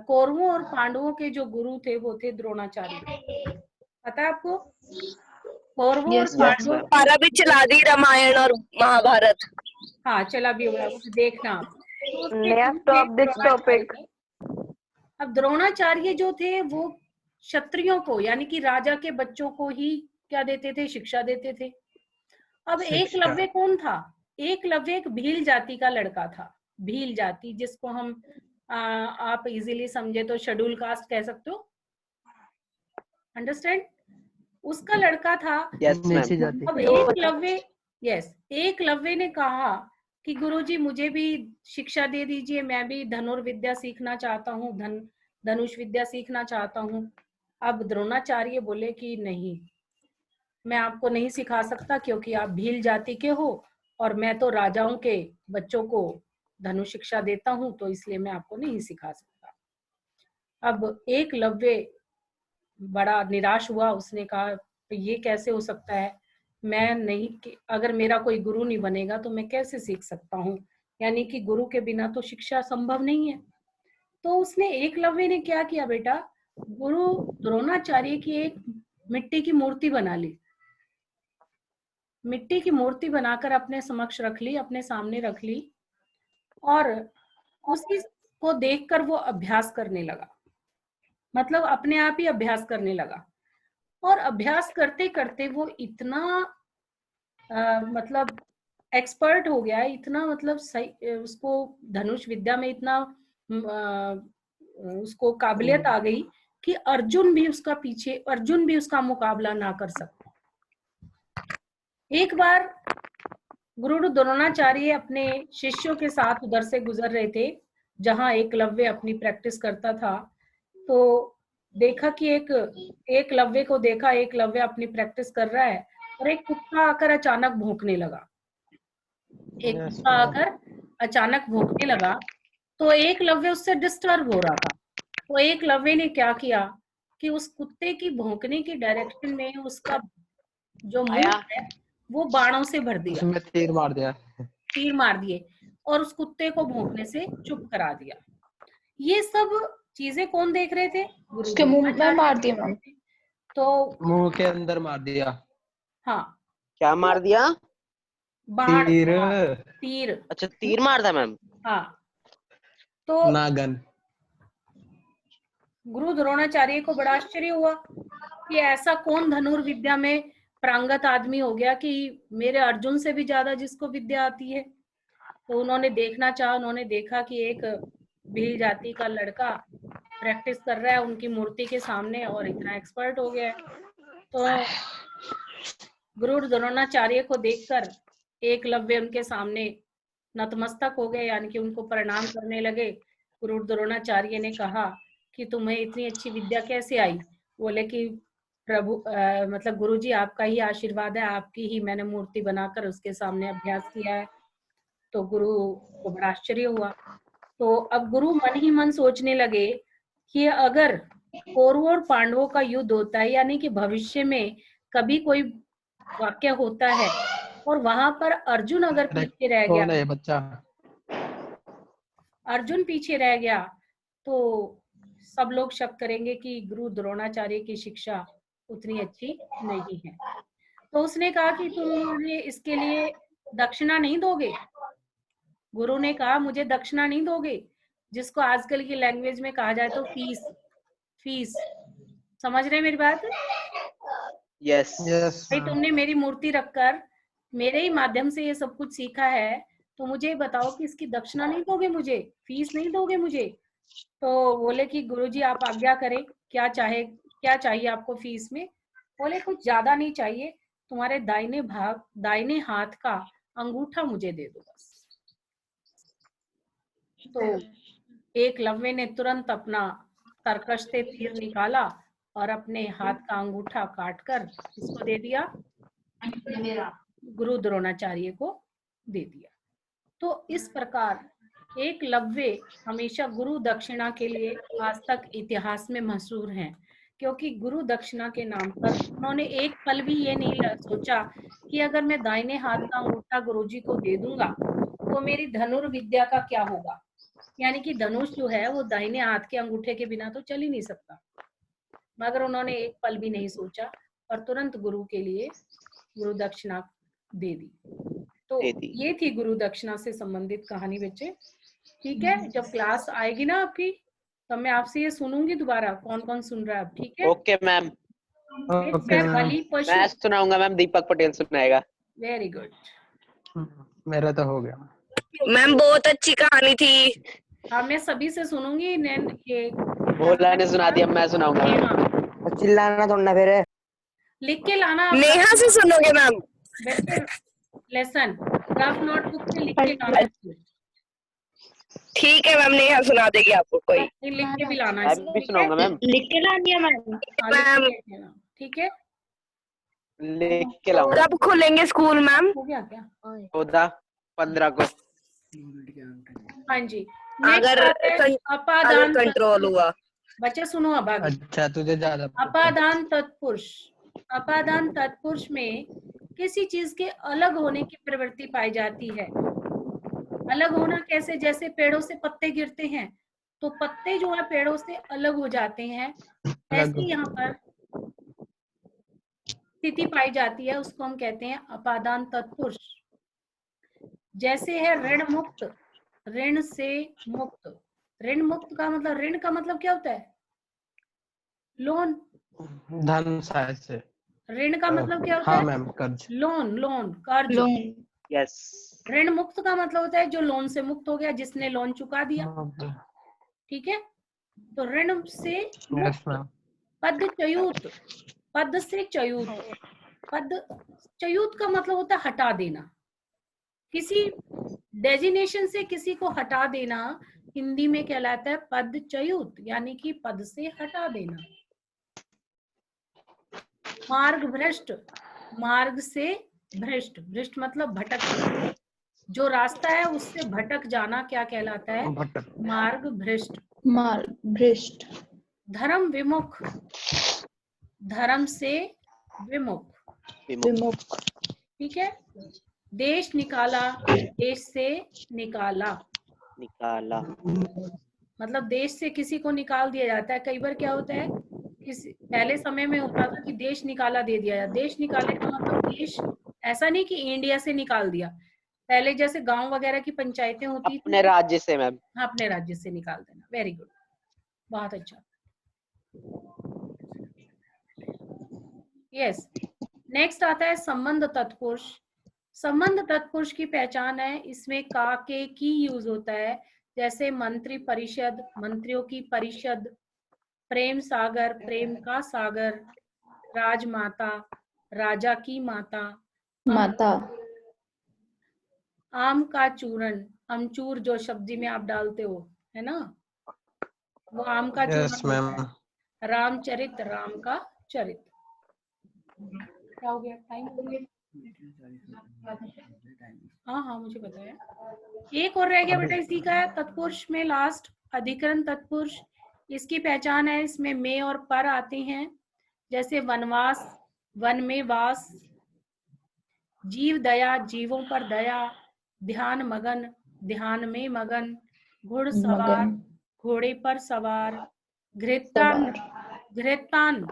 Speaker 1: कौरवों और पांडवों के जो गुरु थे वो थे द्रोणाचार्य। पता है आपको? कौरवों और
Speaker 8: यस
Speaker 1: पांडवों,
Speaker 5: मैम।
Speaker 8: पारा भी चला दी रामायण और महाभारत।
Speaker 1: हाँ चला भी होगा, उसे देखना आप। तो उसके गुरु
Speaker 3: नेक्स्ट
Speaker 1: थे
Speaker 3: ऑफ दिस टॉपिक।
Speaker 1: द्रोणाचार्य। अब द्रोणाचार्य जो थे वो क्षत्रियों को यानी कि राजा के बच्चों को ही क्या देते थे? शिक्षा देते थे। अब एकलव्य कौन था? एकलव्य एक भील जाति का लड़का था। भील जाति, जिसको हम आप इजीली समझे तो शेड्यूल कास्ट कह सकते हो। अंडरस्टैंड? उसका लड़का था।
Speaker 5: Yes ma'am.
Speaker 7: नीची जाति।
Speaker 1: अब एकलव्य, यस, एकलव्य ने कहा कि गुरुजी मुझे भी शिक्षा दे दीजिए, मैं भी धनुर्विद्या सीखना चाहता हूँ, धनुष विद्या सीखना चाहता हूँ। अब द्रोणाचार्य बोले कि नहीं, मैं आपको नहीं सिखा सकता क्योंकि आप भील जाति के हो और मैं तो राजाओं के बच्चों को धनुष शिक्षा देता हूँ, तो इसलिए मैं आपको नहीं सिखा सकता। अब एकलव्य बड़ा निराश हुआ। उसने कहा तो ये कैसे हो सकता है, मैं नहीं, अगर मेरा कोई गुरु नहीं बनेगा तो मैं कैसे सीख सकता हूँ, यानी कि गुरु के बिना तो शिक्षा संभव नहीं है। तो उसने, एकलव्य ने क्या किया बेटा, गुरु द्रोणाचार्य की एक मिट्टी की मूर्ति बना ली। मिट्टी की मूर्ति बनाकर अपने समक्ष रख ली, अपने सामने रख ली, और उसी को देखकर वो अभ्यास करने लगा। मतलब अपने आप ही अभ्यास करने लगा। और अभ्यास करते करते वो इतना मतलब एक्सपर्ट हो गया, इतना मतलब सही, उसको धनुष विद्या में इतना उसको काबिलियत आ गई कि अर्जुन भी उसका मुकाबला ना कर सकता। एक बार गुरु द्रोणाचार्य अपने शिष्यों के साथ उधर से गुजर रहे थे जहां एकलव्य अपनी प्रैक्टिस करता था। तो देखा कि एकलव्य को देखा, एकलव्य अपनी प्रैक्टिस कर रहा है और एक कुत्ता आकर अचानक भौंकने लगा। एक कुत्ता आकर अचानक भौंकने लगा तो एकलव्य उससे डिस्टर्ब हो रहा था। तो एकलव्य ने क्या किया कि उस कुत्ते की भौंकने की डायरेक्शन में उसका जो मुंह है वो बाणों से भर दिया,
Speaker 7: उसमें तीर मार दिया।
Speaker 1: तीर मार दिए और उस कुत्ते को भौंकने से चुप करा दिया। ये सब चीजें कौन देख रहे थे? गुरु
Speaker 8: उसके मुंह में
Speaker 1: द्रोणाचार्य
Speaker 8: मार दिया मैम।
Speaker 1: तो
Speaker 7: मुंह के अंदर मार दिया।
Speaker 1: हाँ,
Speaker 5: क्या मार दिया?
Speaker 1: बाण,
Speaker 7: तीर।
Speaker 1: तीर,
Speaker 5: अच्छा तीर मार था मैम।
Speaker 1: हाँ। तो
Speaker 7: नागन।
Speaker 1: गुरु द्रोणाचार्य को बड़ा आश्चर्य हुआ कि ऐसा कौन धनुर्विद्या में प्रांगत आदमी हो गया कि मेरे अर्जुन से भी ज्यादा जिसको विद्या आती है। तो उन्होंने देखना चाहा, उन्होंने देखा कि एक भील जाति का लड़का प्रैक्टिस कर रहा है उनकी मूर्ति के सामने और इतना एक्सपर्ट हो गया है। तो गुरु द्रोणाचार्य को देखकर एकलव्य उनके सामने नतमस्तक हो गए, यानी कि उनको प्रणाम करने लगे। गुरु द्रोणाचार्य ने कहा कि तुम्हें इतनी अच्छी विद्या कैसे आई? बोले कि प्रभु मतलब गुरुजी आपका ही आशीर्वाद है, आपकी ही मैंने मूर्ति बनाकर उसके सामने अभ्यास किया है। तो गुरु को बड़ा आश्चर्य हुआ। तो अब गुरु मन ही मन सोचने लगे कि अगर कौरवों और पांडवों का युद्ध होता है, यानी कि भविष्य में कभी कोई वाक्य होता है और वहां पर अर्जुन अगर पीछे रह गया,
Speaker 7: कौन है ये बच्चा?
Speaker 1: अर्जुन पीछे रह गया तो सब लोग शक करेंगे कि गुरु द्रोणाचार्य की शिक्षा उतनी अच्छी नहीं है। तो उसने कहा कि तुम मुझे इसके लिए दक्षिणा नहीं दोगे? गुरु ने कहा मुझे दक्षिणा नहीं दोगे, जिसको आजकल की लैंग्वेज में कहा जाए तो फीस। फीस समझ रहे मेरी बात?
Speaker 5: यस।
Speaker 7: यस।
Speaker 1: भाई तुमने मेरी मूर्ति रखकर मेरे ही माध्यम से ये सब कुछ सीखा है, तो मुझे बताओ कि इसकी दक्षिणा नहीं दोगे मुझे, फीस नहीं दोगे मुझे? तो बोले कि गुरुजी आप आज्ञा करें, क्या चाहिए आपको फीस में? बोले कुछ ज्यादा नहीं चाहिए, तुम्हारे दाहिने हाथ का अंगूठा मुझे दे दो बस। तो एकलव्य ने तुरंत अपना तरकश से तीर निकाला और अपने हाथ का अंगूठा काटकर इसको दे दिया, गुरु द्रोणाचार्य को दे दिया। तो इस प्रकार एकलव्य हमेशा गुरु दक्षिणा के लिए आज तक इतिहास में मशहूर हैं, क्योंकि गुरु दक्षिणा के नाम पर उन्होंने एक पल भी ये नहीं सोचा कि अगर मैं दाहिने हाथ का अंगूठा गुरुजी को दे दूंगा तो मेरी धनुर्विद्या का क्या होगा, यानी कि धनुष जो है वो दाहिने हाथ के अंगूठे के बिना तो चल ही नहीं सकता। मगर उन्होंने एक पल भी नहीं सोचा और तुरंत गुरु के लिए गुरु दक्षिणा दे दी। तो ये थी गुरु दक्षिणा से संबंधित कहानी बच्चे। ठीक है, जब क्लास आएगी ना आपकी तो मैं आपसे ये सुनूंगी दोबारा, कौन कौन सुन रहा है अब। ठीक है,
Speaker 5: ओके मैम,
Speaker 1: बलि पशु
Speaker 5: मैं सुनाऊंगा मैम, दीपक पटेल सुनाएगा।
Speaker 1: Very good.
Speaker 7: मेरा तो हो गया।
Speaker 8: मैम बहुत अच्छी कहानी थी।
Speaker 1: हाँ, मैं सभी से सुनूंगी। ये
Speaker 5: भोला ने सुना दिया, मैं सुनाऊंगा मैम।
Speaker 3: चिल्लाना थोड़ा फिर।
Speaker 1: लिख के लाना
Speaker 8: नेहा से सुनोगे मैम?
Speaker 1: लेसन रफ नोटबुक से लिख के लाना।
Speaker 8: ठीक है मैम, नेहा सुना देगी आपको। कोई
Speaker 1: लिख के भी लाना,
Speaker 5: मैं भी सुनाऊंगा मैम।
Speaker 8: लिख के लानी है मैम?
Speaker 1: ठीक है,
Speaker 5: लिख के लाऊंगा।
Speaker 8: कब खुलेंगे स्कूल मैम?
Speaker 1: हो गया क्या?
Speaker 5: 14-15 को।
Speaker 1: हाँ जी।
Speaker 8: अगर
Speaker 1: अपादान
Speaker 8: कंट्रोल हुआ।
Speaker 1: बच्चे सुनो अब आगे।
Speaker 7: अच्छा, तुझे ज्यादा
Speaker 1: अपादान तत्पुरुष। अपादान तत्पुरुष में किसी चीज के अलग होने की प्रवृत्ति पाई जाती है। अलग होना कैसे? जैसे पेड़ों से पत्ते गिरते हैं तो पत्ते जो है पेड़ों से अलग हो जाते हैं, ऐसे यहाँ पर स्थिति पाई जाती है, उसको हम कहते हैं अपादान तत्पुरुष। जैसे है ऋण मुक्त, ऋण से मुक्त। ऋण मुक्त का मतलब, ऋण का मतलब क्या होता है? लोन।
Speaker 7: धन सहायता से।
Speaker 1: ऋण का मतलब क्या होता
Speaker 7: हाँ
Speaker 1: है?
Speaker 7: मैम, कर्ज।
Speaker 1: लोन कर्ज।
Speaker 5: यस।
Speaker 1: ऋण मुक्त का मतलब होता है जो लोन से मुक्त हो गया, जिसने लोन चुका दिया। ठीक है, तो ऋण से मुक्त। पद च्युत, पद से च्युत। पद च्युत का मतलब होता है हटा देना, किसी डेजिनेशन से किसी को हटा देना हिंदी में कहलाता है पद च्युत, यानी कि पद से हटा देना। मार्ग भ्रष्ट, मार्ग से भ्रष्ट, भ्रष्ट मतलब भटक, जो रास्ता है उससे भटक जाना क्या कहलाता है? मार्ग भ्रष्ट।
Speaker 4: मार्ग भ्रष्ट।
Speaker 1: धर्म विमुख, धर्म से विमुख। ठीक है। देश निकाला, देश से निकाला।
Speaker 5: निकाला
Speaker 1: मतलब देश से किसी को निकाल दिया जाता है। कई बार क्या होता है, पहले समय में होता था कि देश निकाला दे दिया जाता। देश निकाले का मतलब देश ऐसा नहीं कि इंडिया से निकाल दिया। पहले जैसे गांव वगैरह की पंचायतें होती थी,
Speaker 5: अपने राज्य से मैम।
Speaker 1: हाँ, अपने राज्य से निकाल देना। वेरी गुड, बहुत अच्छा। यस, नेक्स्ट आता है संबंध तत्पुरुष। संबंध तत्पुरुष की पहचान है, इसमें का के की यूज होता है। जैसे मंत्री परिषद, मंत्रियों की परिषद। प्रेम सागर, प्रेम का सागर। राजमाता, राजा की माता।
Speaker 4: माता।
Speaker 1: आम का चूरन, अमचूर जो सब्जी में आप डालते हो, है ना, वो आम का चूरन होता है। रामचरित, राम का चरित। क्या हो गया? टाइम हो गया? हाँ, मुझे बताया। एक और रह गया बेटा इसी का, तत्पुरुष में लास्ट अधिकरण तत्पुरुष। इसकी पहचान है, इसमें में और पर आते हैं। जैसे वनवास, वन में वास। जीव दया, जीवों पर दया। ध्यान मगन, ध्यान में मगन। घुड़सवार, घोड़े पर सवार। घृतान, घृतान